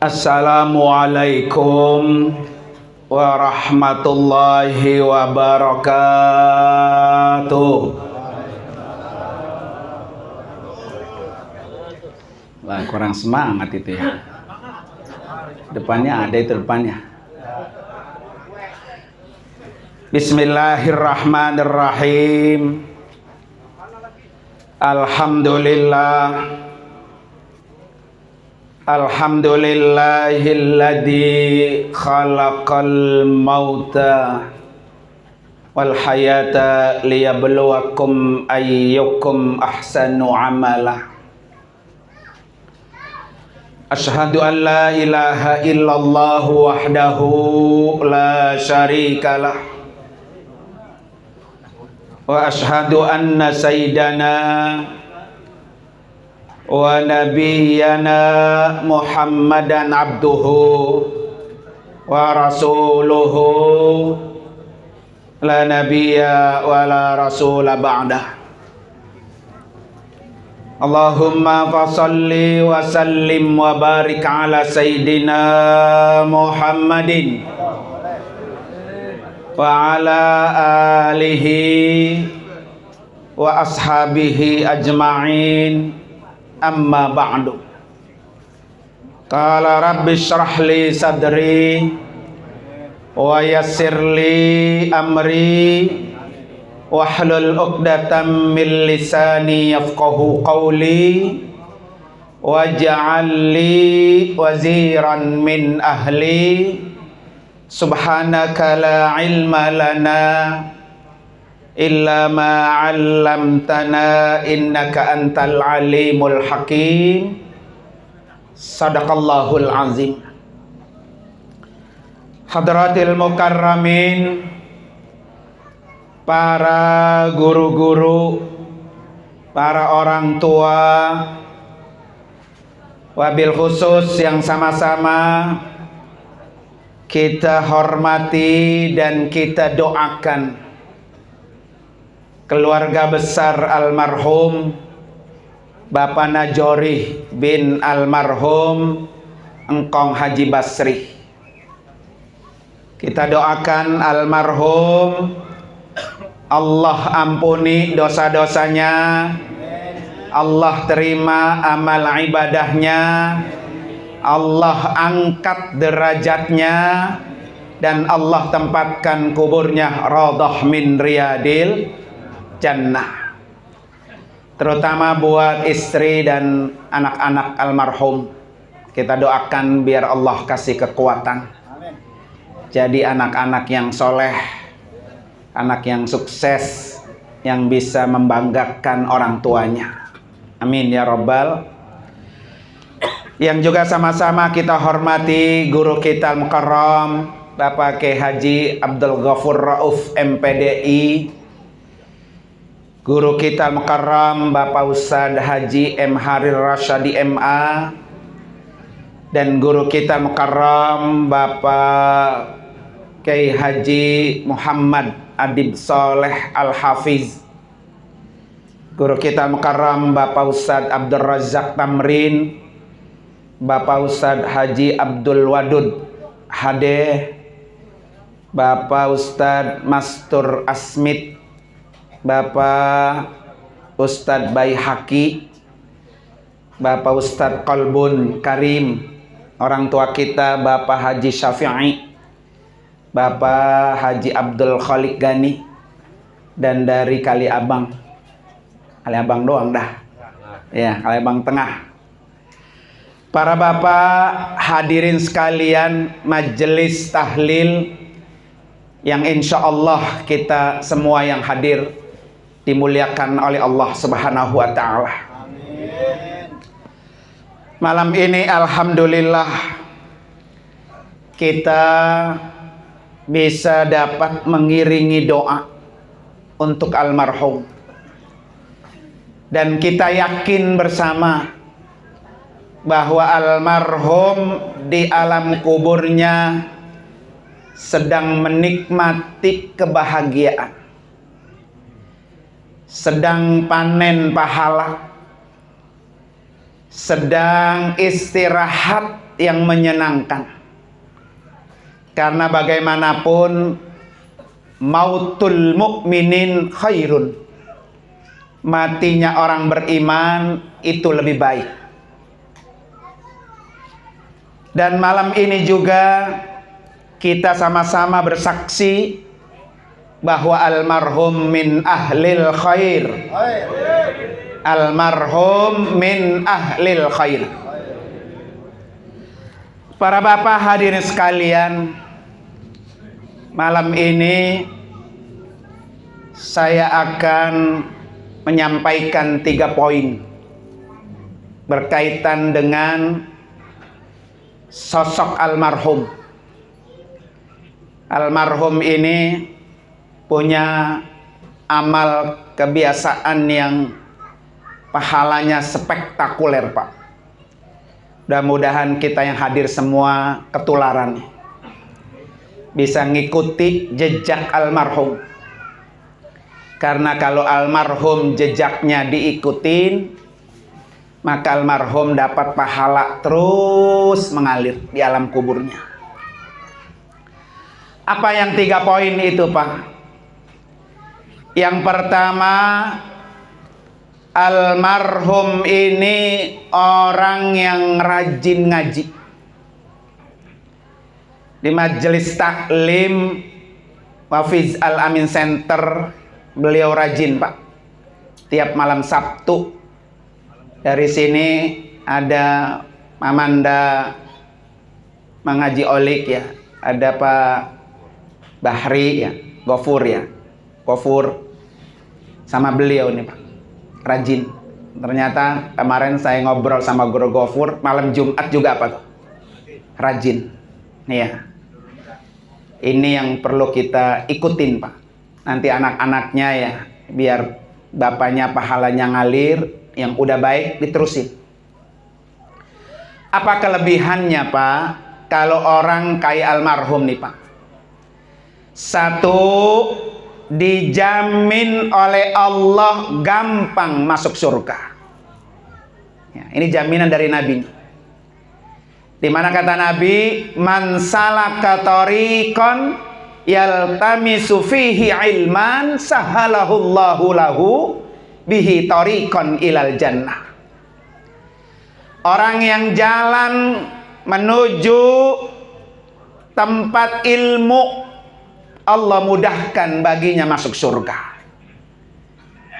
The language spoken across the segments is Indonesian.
Assalamualaikum warahmatullahi wabarakatuh. Wah, kurang semangat itu ya. Depannya ada itu depannya. Bismillahirrahmanirrahim. Alhamdulillah. Alhamdulillahilladzi khalaqal mauta wal hayata liyabluwakum ayyukum ahsanu amala. Asyhadu an la ilaha illallah wahdahu la syarikalah wa asyhadu anna sayyidana wa nabiyyana Muhammadan abduhu wa rasuluhu la nabiyya wa la rasula ba'dah. Allahumma fasalli wa sallim wa barik ala sayyidina Muhammadin wa ala alihi wa ashabihi ajma'in. Amma ba'du. Qala rabbi shrah li sadri wa yassir li amri wahlul 'uqdatam min lisani yafqahu qawli waj'al li waziran min ahli subhanaka la ilma lana illa ma 'allamtana innaka antal alimul hakim. Sadaqallahul azim. Hadratil mukarramin, para guru-guru, para orang tua, wabil khusus yang sama-sama kita hormati dan kita doakan keluarga besar almarhum Bapak Najori bin almarhum Engkong Haji Basri. Kita doakan almarhum Allah ampuni dosa-dosanya, Allah terima amal ibadahnya, Allah angkat derajatnya, dan Allah tempatkan kuburnya radhah min riyadil jannah. Terutama buat istri dan anak-anak almarhum, kita doakan biar Allah kasih kekuatan. Jadi anak-anak yang soleh, anak yang sukses, yang bisa membanggakan orang tuanya. Amin ya Rabbal. Yang juga sama-sama kita hormati guru kita al-mukarram Bapak Kiai Haji Abdul Ghafur Rauf MPDI, guru kita al-mukarram Bapak Ustadz Haji M. Harir Rasyadi MA, dan guru kita al-mukarram Bapak Kiai Haji Muhammad Adib Soleh Al-Hafiz, guru kita al-mukarram Bapak Ustadz Abdul Razak Tamrin, Bapak Ustadz Haji Abdul Wadud Hade, Bapak Ustadz Mastur Asmit, Bapak Ustadz Baihaqi, Bapak Ustadz Qalbun Karim, orang tua kita Bapak Haji Syafi'i, Bapak Haji Abdul Khalik Gani, dan dari Kali Abang doang dah ya, Kali Abang Tengah. Para bapak hadirin sekalian majelis tahlil yang insya Allah kita semua yang hadir dimuliakan oleh Allah Subhanahu wa ta'ala. Malam ini alhamdulillah kita bisa dapat mengiringi doa untuk almarhum, dan kita yakin bersama bahwa almarhum di alam kuburnya sedang menikmati kebahagiaan, sedang panen pahala, sedang istirahat yang menyenangkan. Karena bagaimanapun mautul mukminin khairun. Matinya orang beriman itu lebih baik. Dan malam ini juga kita sama-sama bersaksi bahwa almarhum min ahlil khair. Almarhum min ahlil khair. Para bapak hadirin sekalian, malam ini saya akan menyampaikan 3 poin berkaitan dengan sosok almarhum. Almarhum ini punya amal kebiasaan yang pahalanya spektakuler, Pak. Mudah-mudahan kita yang hadir semua ketularan, bisa ngikuti jejak almarhum. Karena kalau almarhum jejaknya diikutin, maka almarhum dapat pahala terus mengalir di alam kuburnya. Apa yang 3 poin itu, Pak? Yang pertama, almarhum ini orang yang rajin ngaji. Di majelis taklim Wafiz Al-Amin Center beliau rajin, Pak. Tiap malam Sabtu dari sini ada Mamanda mengaji olik ya, ada Pak Bahri ya, Gofur ya, Gofur sama beliau nih, Pak. Rajin. Ternyata kemarin saya ngobrol sama Guru Gofur malam Jumat juga, apa tuh? Rajin. Nih ya. Ini yang perlu kita ikutin, Pak. Nanti anak-anaknya ya, biar bapaknya pahalanya ngalir, yang udah baik diterusin. Apa kelebihannya, Pak? Kalau orang kayak almarhum nih, Pak. 1, dijamin oleh Allah gampang masuk surga. Ya, ini jaminan dari Nabi. Di mana kata Nabi, man salaka tariqan yaltamisu fihi ilman sahalahullahu lahu bihi tariqan ilal jannah. Orang yang jalan menuju tempat ilmu, Allah mudahkan baginya masuk surga.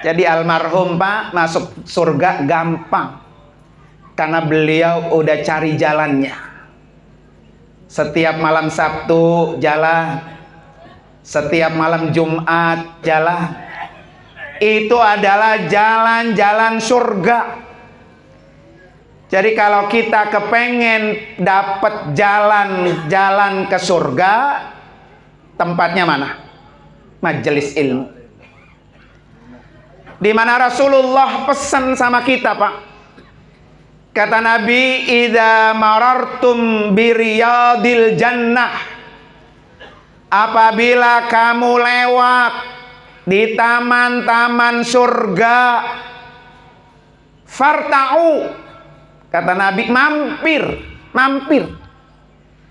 Jadi almarhum, Pak, masuk surga gampang. Karena beliau udah cari jalannya. Setiap malam Sabtu jalan, setiap malam Jumat jalan. Itu adalah jalan-jalan surga. Jadi kalau kita kepengen dapat jalan-jalan ke surga, tempatnya mana? Majelis ilmu. Di mana Rasulullah pesan sama kita, Pak. Kata Nabi, idza marartum biriyadil jannah, apabila kamu lewat di taman-taman surga, farta'u, kata Nabi, mampir.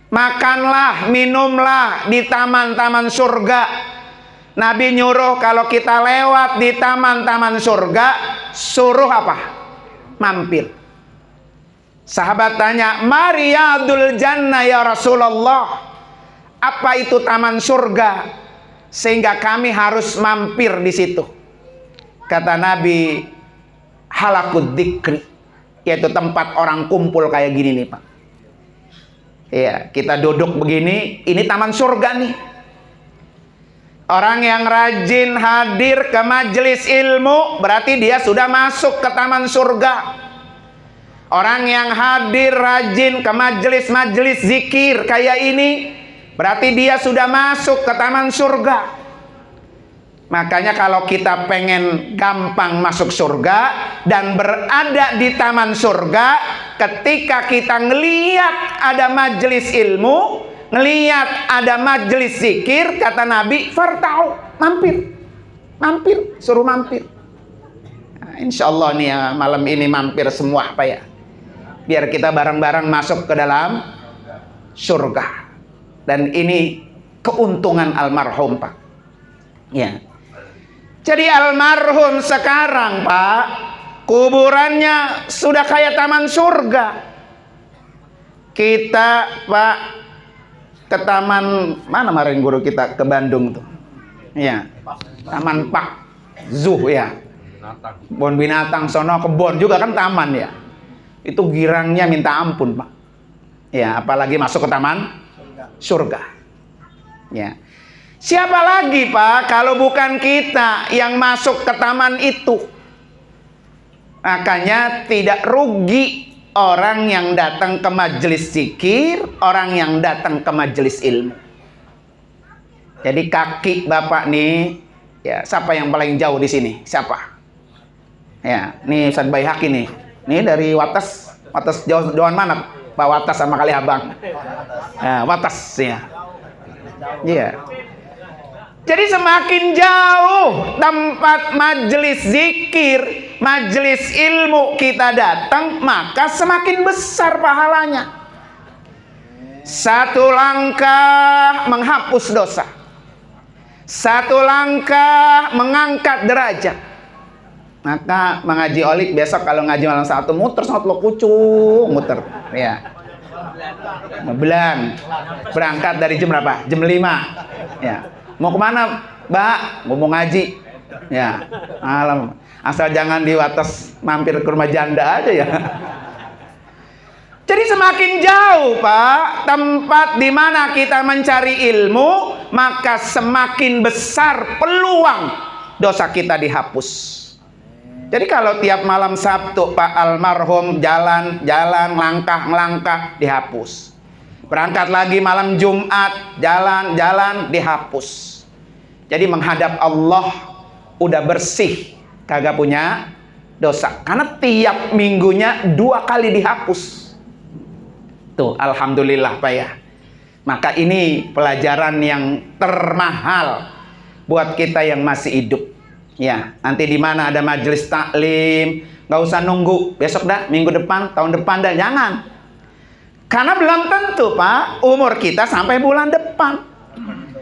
Makanlah, minumlah di taman-taman surga. Nabi nyuruh kalau kita lewat di taman-taman surga, suruh apa? Mampir. Sahabat tanya, mariyadul jannah ya Rasulullah, apa itu taman surga sehingga kami harus mampir di situ? Kata Nabi, halakud dzikri, yaitu tempat orang kumpul kayak gini nih, Pak. Iya, kita duduk begini, ini taman surga nih. Orang yang rajin hadir ke majelis ilmu berarti dia sudah masuk ke taman surga. Orang yang hadir rajin ke majelis-majelis zikir kayak ini berarti dia sudah masuk ke taman surga. Makanya kalau kita pengen gampang masuk surga dan berada di taman surga, ketika kita ngeliat ada majelis ilmu, ngeliat ada majelis zikir, kata Nabi, farta'u, mampir, suruh mampir. Nah, insya Allah nih ya, malam ini mampir semua, Pak ya. biar kita bareng-bareng masuk ke dalam surga. Dan ini keuntungan almarhum, Pak. Ya. Jadi almarhum sekarang, Pak, kuburannya sudah kayak taman surga. Kita, Pak, ke taman mana kemarin guru kita ke Bandung tuh? Ya, Taman Pak Zoo ya. Kebun binatang sono, kebun juga kan taman ya. Itu girangnya minta ampun, Pak. Ya, apalagi masuk ke taman surga. Ya. Siapa lagi, Pak, kalau bukan kita yang masuk ke taman itu? Makanya tidak rugi orang yang datang ke majelis zikir, orang yang datang ke majelis ilmu. Jadi kaki Bapak nih, ya, siapa yang paling jauh di sini? Siapa? Ya, nih Ustaz Baihaqi nih. Nih dari Wates jauhan mana? Pak Wates sama kali Abang. Ya, Wates ya. Iya. Jadi semakin jauh tempat majelis zikir, majelis ilmu kita datang, maka semakin besar pahalanya. Satu langkah menghapus dosa, satu langkah mengangkat derajat. Maka mengaji olik besok kalau ngaji malam satu muter sangat lo kucung muter ya. Belang berangkat dari jam berapa? Jam 5 ya. Mau kemana, Mbak? Mau ngaji ya. Malam asal jangan di Wates mampir ke rumah janda aja ya. Jadi semakin jauh, Pak, tempat di mana kita mencari ilmu, maka semakin besar peluang dosa kita dihapus. Jadi kalau tiap malam Sabtu, Pak almarhum jalan-jalan, langkah-langkah dihapus. Berangkat lagi malam Jumat, jalan-jalan dihapus. Jadi menghadap Allah udah bersih, kagak punya dosa. Karena tiap minggunya 2 kali dihapus. Tuh, alhamdulillah, Pak ya. Maka ini pelajaran yang termahal buat kita yang masih hidup. Ya, nanti di mana ada majelis taklim, nggak usah nunggu besok dah, minggu depan, tahun depan dah, jangan. Karena belum tentu, Pak, umur kita sampai bulan depan.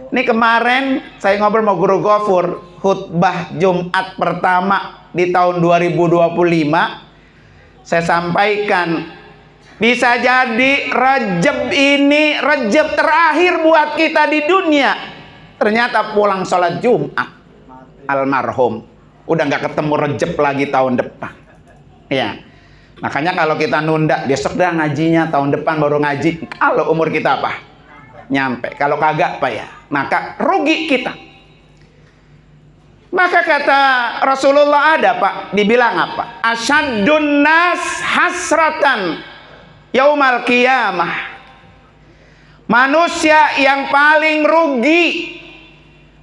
Ini kemarin saya ngobrol sama Guru Gofur, khutbah Jumat pertama di tahun 2025, saya sampaikan, bisa jadi Rajab ini Rajab terakhir buat kita di dunia. Ternyata pulang sholat Jumat almarhum, udah nggak ketemu Rajab lagi tahun depan. Ya, makanya kalau kita nunda besok dah ngajinya, tahun depan baru ngaji. Kalau umur kita apa? Nyampe. Kalau kagak, Pak ya, maka rugi kita. Maka kata Rasulullah ada, Pak, dibilang apa? Asyadun nas hasratan yaumal qiyamah. Manusia yang paling rugi,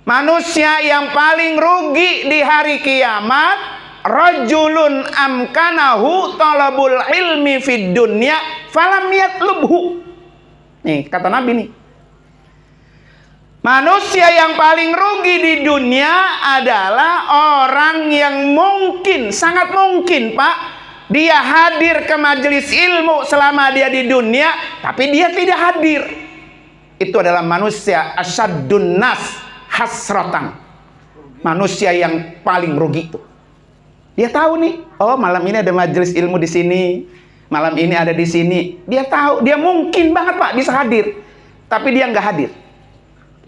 manusia yang paling rugi di hari kiamat, rajulun amkanahu talabul ilmi fid dunya falam yatlubhu. Nih kata Nabi nih. Manusia yang paling rugi di dunia adalah orang yang mungkin, sangat mungkin, Pak, dia hadir ke majelis ilmu selama dia di dunia, tapi dia tidak hadir. Itu adalah manusia asyadun nas hasratan, manusia yang paling rugi itu. Dia tahu nih, oh malam ini ada majelis ilmu di sini, malam ini ada di sini. Dia tahu, dia mungkin banget, Pak, bisa hadir, tapi dia nggak hadir.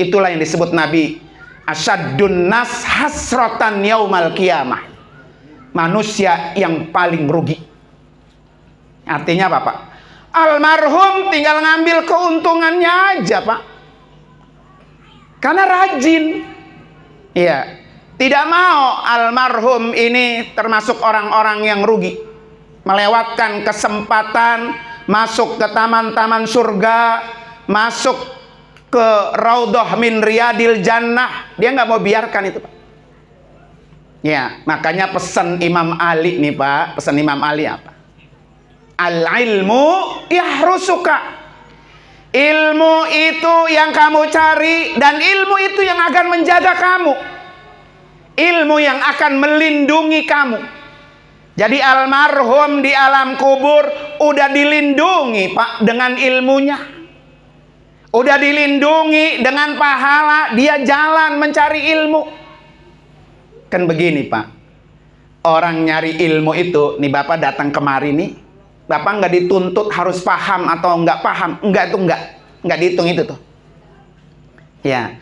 Itulah yang disebut Nabi asyadun nas hasratan yaumal qiyamah, manusia yang paling rugi. Artinya apa, Pak? Almarhum tinggal ngambil keuntungannya aja, Pak, karena rajin. Iya, tidak mau almarhum ini termasuk orang-orang yang rugi, melewatkan kesempatan masuk ke taman-taman surga, masuk ke Raudhah min Riyadil Jannah. Dia nggak mau biarkan itu, Pak. Ya, makanya pesan Imam Ali nih, Pak. Pesan Imam Ali apa? Al-ilmu yahrusuka. Ilmu itu yang kamu cari, dan ilmu itu yang akan menjaga kamu. Ilmu yang akan melindungi kamu. Jadi almarhum di alam kubur udah dilindungi Pak dengan ilmunya. Udah dilindungi dengan pahala dia jalan mencari ilmu. Kan begini Pak, orang nyari ilmu itu, nih Bapak datang kemari nih, Bapak nggak dituntut harus paham atau nggak paham, enggak, itu nggak dihitung itu tuh. Ya,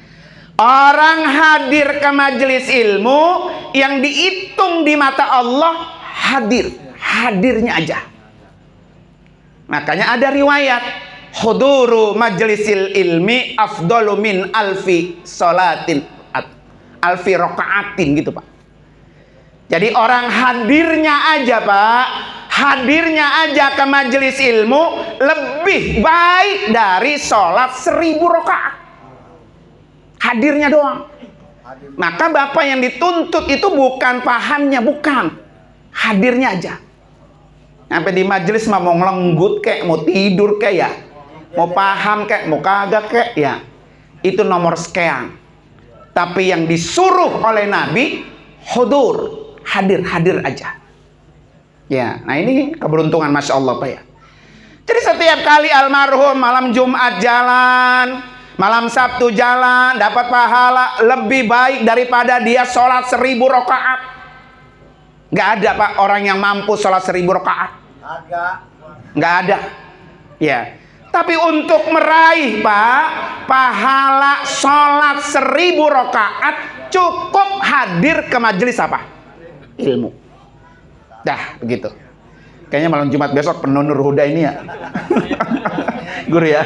orang hadir ke majelis ilmu yang dihitung di mata Allah hadirnya aja. Makanya ada riwayat huduru majlisil ilmi afdalu min alfi salatin, alfi rakaatin gitu Pak. Jadi orang hadirnya aja Pak, hadirnya aja ke majelis ilmu lebih baik dari sholat 1000 rakaat. Hadirnya doang. Maka Bapak yang dituntut itu bukan pahamnya, bukan, hadirnya aja. Sampai di majelis mah mau ngelenggut kek, mau tidur kek ya, mau paham kek, mau kagak kek ya, itu nomor sekian. Tapi yang disuruh oleh Nabi hudur, hadir aja. Ya, nah ini keberuntungan Masya Allah Pak ya. Jadi setiap kali almarhum malam Jumat jalan, malam Sabtu jalan, dapat pahala lebih baik daripada dia sholat 1000 rakaat. Nggak ada Pak orang yang mampu sholat 1000 rakaat. Nggak ada. Ya. Tapi untuk meraih Pak pahala sholat 1000 rakaat cukup hadir ke majelis apa? Ilmu. Dah begitu. Kayaknya malam Jumat besok penuh Nur Huda ini ya. Guru ya.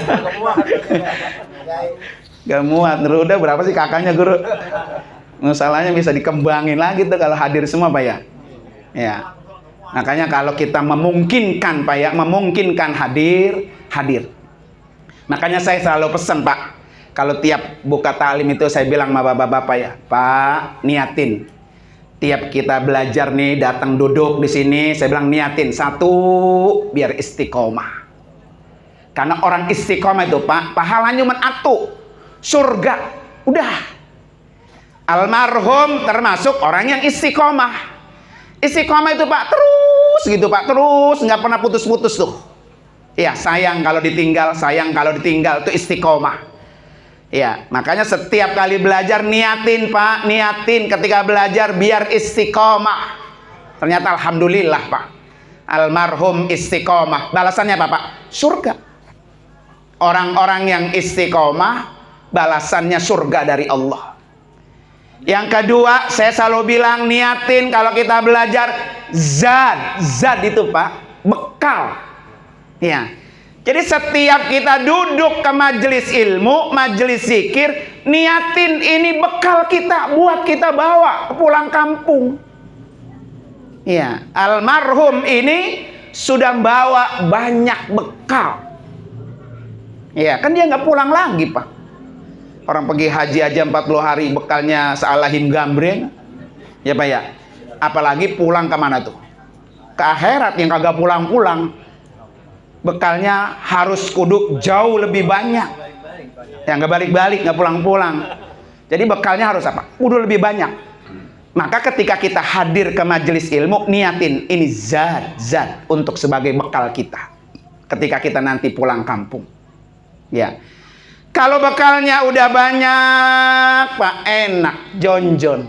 Gak muat. Nur Huda berapa sih kakaknya guru? Masalahnya bisa dikembangin lagi tuh kalau hadir semua Pak ya. Ya. Makanya kalau kita memungkinkan Pak ya, memungkinkan hadir. Makanya saya selalu pesan Pak, kalau tiap buka ta'lim itu saya bilang sama bapak-bapak ya, Pak, niatin. Tiap kita belajar nih, datang duduk di sini, saya bilang niatin satu, biar istiqomah. Karena orang istiqomah itu Pak, pahalanya cuma atu, surga, udah. Almarhum termasuk orang yang istiqomah. Istiqomah itu Pak terus gitu Pak, terus nggak pernah putus-putus tuh. Ya sayang kalau ditinggal itu istiqomah. Ya makanya setiap kali belajar niatin Pak, niatin ketika belajar biar istiqomah. Ternyata alhamdulillah Pak, almarhum istiqomah. Balasannya apa Pak? Surga. Orang-orang yang istiqomah balasannya surga dari Allah. Yang kedua, saya selalu bilang niatin kalau kita belajar zad itu Pak, bekal. Ya. Jadi setiap kita duduk ke majelis ilmu, majelis zikir, niatin ini bekal kita buat kita bawa ke pulang kampung. Ya, almarhum ini sudah bawa banyak bekal. Ya, kan dia nggak pulang lagi Pak. Orang pergi haji aja 40 hari bekalnya sealahim gambreng. Ya Pak ya. Apalagi pulang kemana tuh? Ke akhirat yang kagak pulang-pulang. Bekalnya harus kudu jauh lebih banyak. Ya nggak balik-balik, nggak pulang-pulang. Jadi bekalnya harus apa? Kudu lebih banyak. Maka ketika kita hadir ke majelis ilmu, niatin ini zat untuk sebagai bekal kita. Ketika kita nanti pulang kampung. Ya. Kalau bekalnya udah banyak, Pak, enak, jonjon.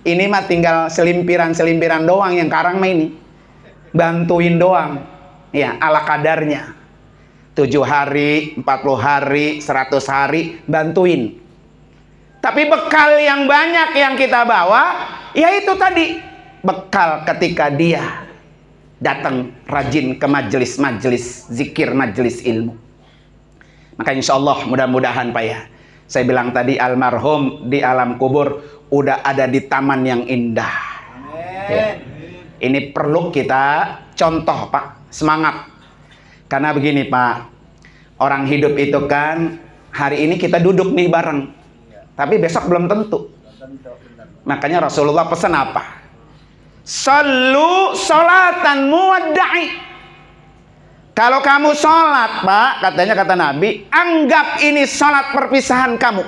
Ini mah tinggal selimpiran doang yang karang mah ini. Bantuin doang. Ya, ala kadarnya. 7 hari, 40 hari, 100 hari, bantuin. Tapi bekal yang banyak yang kita bawa, ya itu tadi. Bekal ketika dia datang rajin ke majelis zikir, majelis ilmu. Maka insya Allah mudah-mudahan Pak ya, saya bilang tadi almarhum di alam kubur udah ada di taman yang indah. Ya. Ini perlu kita contoh Pak, semangat. Karena begini Pak, orang hidup itu kan hari ini kita duduk nih bareng, tapi besok belum tentu. Makanya Rasulullah pesan apa? Sallu salatan muwadda'i. Kalau kamu sholat Pak, kata Nabi, anggap ini sholat perpisahan kamu.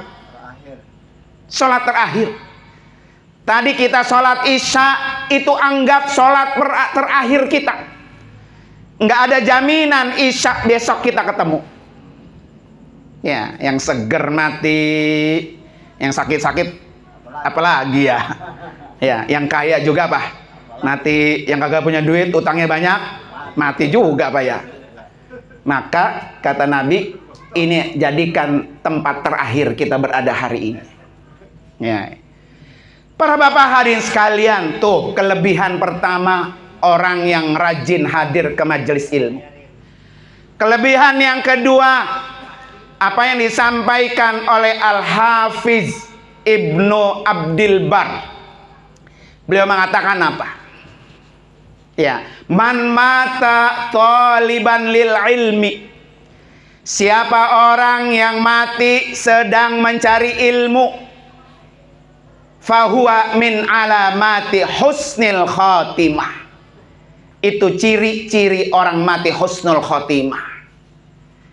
Sholat terakhir. Tadi kita sholat isya, itu anggap sholat terakhir kita. Nggak ada jaminan isya besok kita ketemu. Ya, yang seger mati, yang sakit-sakit apalagi ya. Ya, yang kaya juga Pak mati, yang kagak punya duit, utangnya banyak, mati juga Pak ya. Maka kata Nabi, ini jadikan tempat terakhir kita berada hari ini. Ya. Para bapak hadirin sekalian, tuh kelebihan pertama orang yang rajin hadir ke majelis ilmu. Kelebihan yang kedua, apa yang disampaikan oleh Al-Hafiz Ibnu Abdil Bar. Beliau mengatakan apa? Ya, man mata taliban lil ilmi. Siapa orang yang mati sedang mencari ilmu, fahuwa min alamati husnil khotimah. Itu ciri-ciri orang mati husnul khotimah.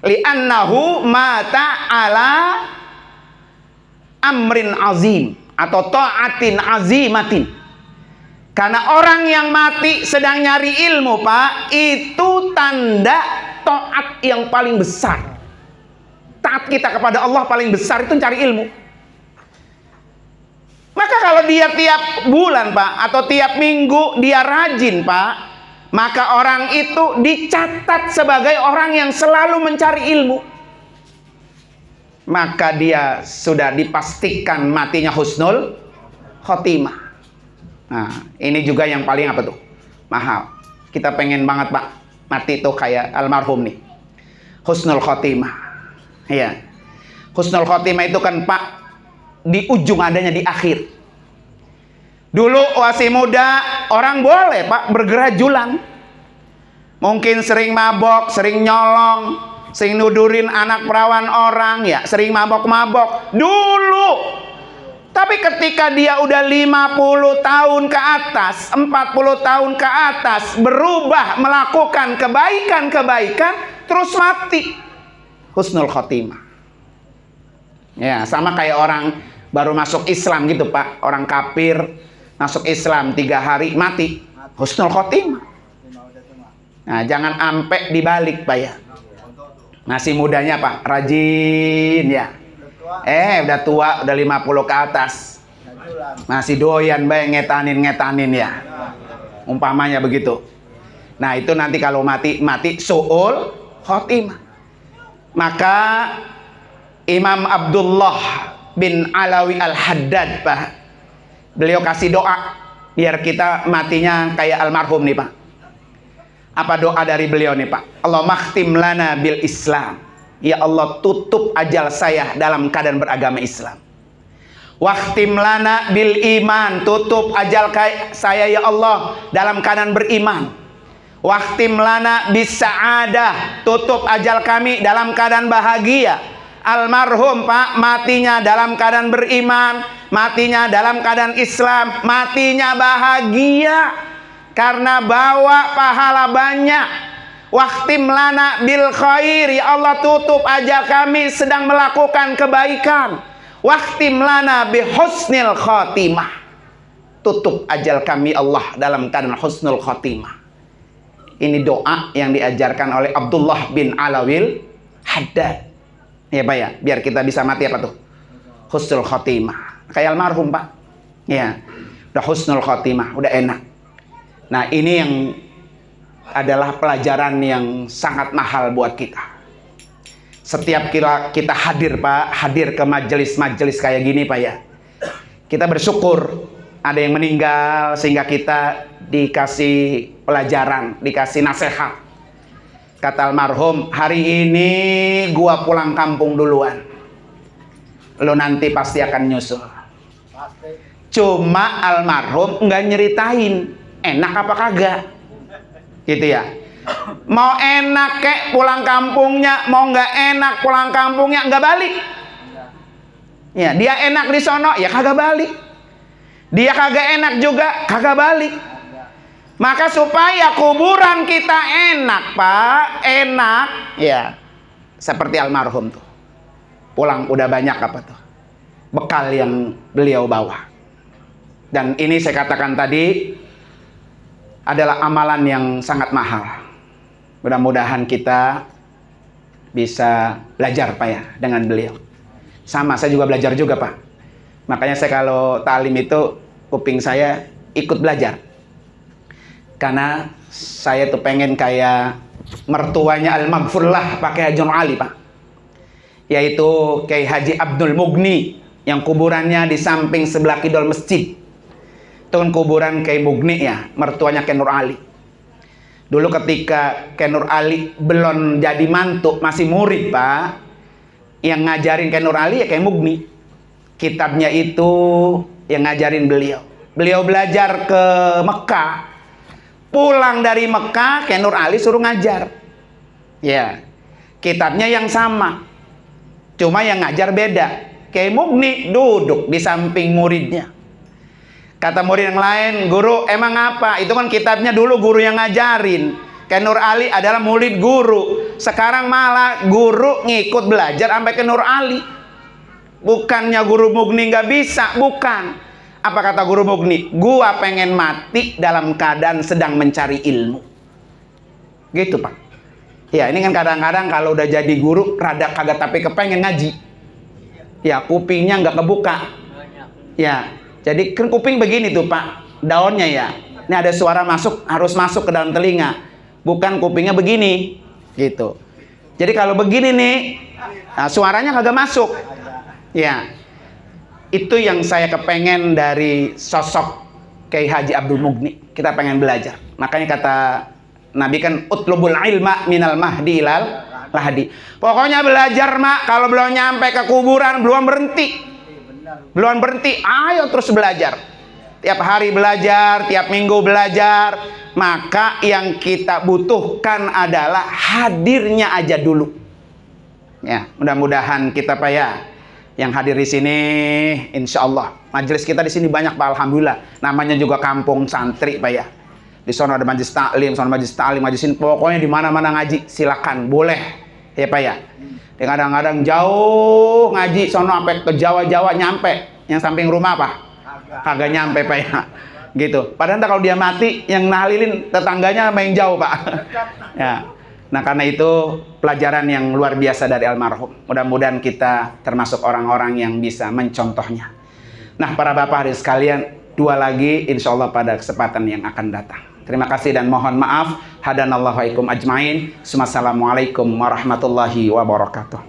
Li'annahu mata ala amrin azim atau ta'atin azimatin. Karena orang yang mati sedang nyari ilmu Pak, itu tanda taat yang paling besar. Taat kita kepada Allah paling besar itu cari ilmu. Maka kalau dia tiap bulan Pak, atau tiap minggu dia rajin Pak, maka orang itu dicatat sebagai orang yang selalu mencari ilmu. Maka dia sudah dipastikan matinya husnul khotimah. Nah, ini juga yang paling apa tuh? Mahal. Kita pengen banget Pak, mati tuh kayak almarhum nih. Husnul khotimah. Iya. Husnul khotimah itu kan Pak, di ujung adanya di akhir. Dulu masih muda, orang boleh Pak bergerajulan. Mungkin sering mabok, sering nyolong, sering nudurin anak perawan orang, ya sering mabok-mabok dulu. Tapi ketika dia udah 50 tahun ke atas, 40 tahun ke atas, berubah melakukan kebaikan-kebaikan, terus mati, husnul khotimah. Ya, sama kayak orang baru masuk Islam gitu Pak. Orang kafir masuk Islam 3 hari mati, husnul khotimah. Nah, jangan ampe dibalik Pak ya. Masih mudanya Pak, rajin ya. Udah tua, udah 50 ke atas, masih doyan Pak ngetanin ya. Umpamanya begitu. Nah, itu nanti kalau mati su'ul khotimah. Maka Imam Abdullah bin Alawi Al-Haddad Pak, beliau kasih doa biar kita matinya kayak almarhum nih Pak. Apa doa dari beliau nih Pak? Allahumma khtim lana bil Islam. Ya Allah, tutup ajal saya dalam keadaan beragama Islam. Wakhtim lana bil iman. Tutup ajal saya ya Allah dalam keadaan beriman. Wakhtim lana bis sa'adah. Tutup ajal kami dalam keadaan bahagia. Almarhum Pak matinya dalam keadaan beriman, matinya dalam keadaan Islam, matinya bahagia karena bawa pahala banyak. Wakhtim lana bil khair. Ya Allah, tutup ajal kami sedang melakukan kebaikan. Wakhtim lana bi husnil khatimah. Tutup ajal kami Allah dalam keadaan husnul khatimah. Ini doa yang diajarkan oleh Abdullah bin Alawil Haddad. Ya Pak ya, biar kita bisa mati apa tuh? Husnul khatimah. Kayak almarhum Pak. Ya, udah husnul khatimah, udah enak. Nah, ini yang adalah pelajaran yang sangat mahal buat kita. Setiap kita hadir Pak, hadir ke majelis-majelis kayak gini Pak ya, kita bersyukur ada yang meninggal sehingga kita dikasih pelajaran, dikasih nasihat. Kata almarhum, hari ini gua pulang kampung duluan, lo nanti pasti akan nyusul. Cuma almarhum nggak nyeritain enak apa kagak gitu ya. Mau enak kek pulang kampungnya, mau nggak enak pulang kampungnya, nggak balik. Ya, dia enak di sono, ya kagak balik. Dia kagak enak juga, kagak balik. Maka supaya kuburan kita enak Pak, enak ya, seperti almarhum tuh. Pulang udah banyak apa tuh bekal yang beliau bawa. Dan ini saya katakan tadi adalah amalan yang sangat mahal. Mudah-mudahan kita bisa belajar Pak ya dengan beliau. Sama, saya juga belajar juga Pak. Makanya saya kalau ta'lim itu kuping saya ikut belajar. Karena saya tuh pengen kayak mertuanya Al-Maghfurlah pakai Haji Ali Pak. Yaitu Kiai Haji Abdul Mughni yang kuburannya di samping sebelah kidul masjid. Itu kan kuburan Kiai Mughni ya, mertuanya Kiai Nur Ali. Dulu ketika Kiai Nur Ali belum jadi mantu, masih murid Pak, yang ngajarin Kiai Nur Ali ya Kiai Mughni. Kitabnya itu yang ngajarin beliau. Beliau belajar ke Mekah. Pulang dari Mekah, Kiai Nur Ali suruh ngajar. Ya, kitabnya yang sama. Cuma yang ngajar beda. Kiai Mughni duduk di samping muridnya. Kata murid yang lain, guru emang apa? Itu kan kitabnya dulu guru yang ngajarin. Kiai Nur Ali adalah murid guru. Sekarang malah guru ngikut belajar sampai ke Nur Ali. Bukannya guru Mughni nggak bisa, bukan. Apa kata guru Mughni? Gua pengen mati dalam keadaan sedang mencari ilmu. Gitu Pak. Ya ini kan kadang-kadang kalau udah jadi guru rada kagak tapi kepengen ngaji. Ya kupingnya nggak kebuka. Ya jadi kan kuping begini tuh Pak, daunnya ya. Ini ada suara masuk, harus masuk ke dalam telinga. Bukan kupingnya begini, gitu. Jadi kalau begini nih, nah, suaranya kagak masuk. Ya, itu yang saya kepengen dari sosok Kiai Haji Abdul Mughni. Kita pengen belajar. Makanya kata Nabi kan utlubul ilma minal mahdi ilal lahdi. Pokoknya belajar Mak, kalau belum nyampe ke kuburan belum berhenti. Belum berhenti, ayo terus belajar. Tiap hari belajar, tiap minggu belajar. Maka yang kita butuhkan adalah hadirnya aja dulu. Ya, mudah-mudahan kita Pak ya yang hadir di sini, insya Allah majelis kita di sini banyak Pak, alhamdulillah. Namanya juga kampung santri Pak ya. Di sana ada majelis taklim, sana majelis taklim, majelis ini, pokoknya di mana-mana ngaji silakan, boleh ya Pak ya. Kadang-kadang jauh ngaji, sono sampai ke Jawa-Jawa nyampe, yang samping rumah Pak kagak nyampe Pak ya. Gitu. Padahal kalau dia mati, yang nahlilin tetangganya main jauh Pak. Ya. Nah karena itu pelajaran yang luar biasa dari almarhum. Mudah-mudahan kita termasuk orang-orang yang bisa mencontohnya. Nah para bapak hadirin sekalian, dua lagi insya Allah pada kesempatan yang akan datang. Terima kasih dan mohon maaf. Hadanallahu wa ikum ajmain. Assalamualaikum warahmatullahi wabarakatuh.